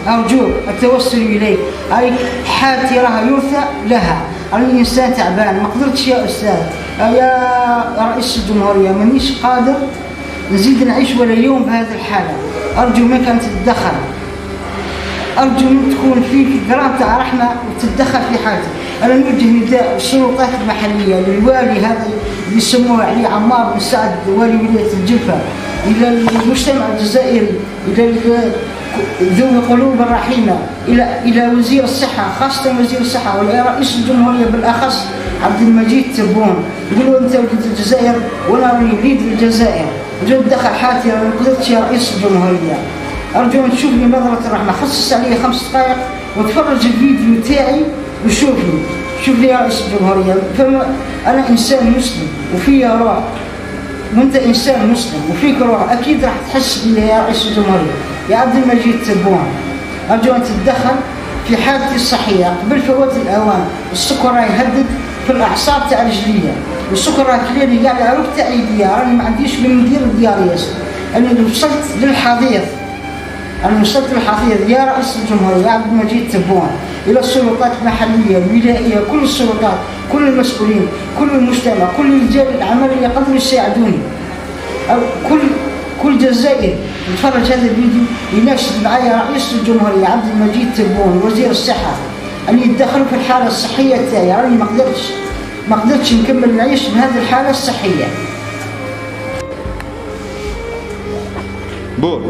أرجوك التوسل إليك، هاي حالتي راها يرثى لها، أنا إنسان تعبان ما قدرتش يا أستاذ يا رئيس الجمهورية، مانيش قادر نزيد نعيش ولا يوم بهذه الحالة. أرجو منك أن تتدخل، أرجو منك تكون فيك جرعة تاع رحمة وتتدخل في حالتي. أنا نوجه نداء للسلطات المحلية، للوالي هذا اللي يسموه علي عمار بن سعد والي ولاية الجلفة، إلى المجتمع الجزائري، إلى ذوي القلوب الرحيمة، إلى وزير الصحة خاصة وزير الصحة، وإلى رئيس الجمهورية بالأخص عبد المجيد تبون، يقولوا أنت ولد الجزائر وأنا راني وليد الجزائر، جو تدخل حالتي أنا ما قدرتش يا رئيس الجمهورية. أرجو أن تشوفني نظرة الرحمة، خصص علي 5 دقائق وتفرج الفيديو تاعي وشوفني، شوفني يا رئيس الجمهورية. أنا إنسان مسلم وفي روح، وأنت إنسان مسلم وفيك روح، أكيد راح تحس بي يا رئيس الجمهورية يا عبد المجيد تبون. أرجو أن تتدخل في حالتي الصحية قبل فوات الأوان. السكر راه يهدد في الأعصاب تاع رجليا، والسكر راه كليني قاعد على ركبتي ايديا، راني ما عنديش من ندير الدياليز. أنا وصلت للحضيض، أنا وصلت للحضيض يا رئيس الجمهورية يا عبد المجيد تبون، إلى السلطات المحلية الولائية، كل السلطات، كل المسؤولين، كل المجتمع، كل رجال الأعمال اللي يقدروا يساعدوني، أو كل جزائري يتفرج هذا الفيديو يناشد معايا رئيس الجمهورية عبد المجيد تبون وزير الصحة أن يتدخلوا في الحالة الصحية تاعي. راني ما قدرتش نكمل نعيش بهذه الحالة الصحية. بول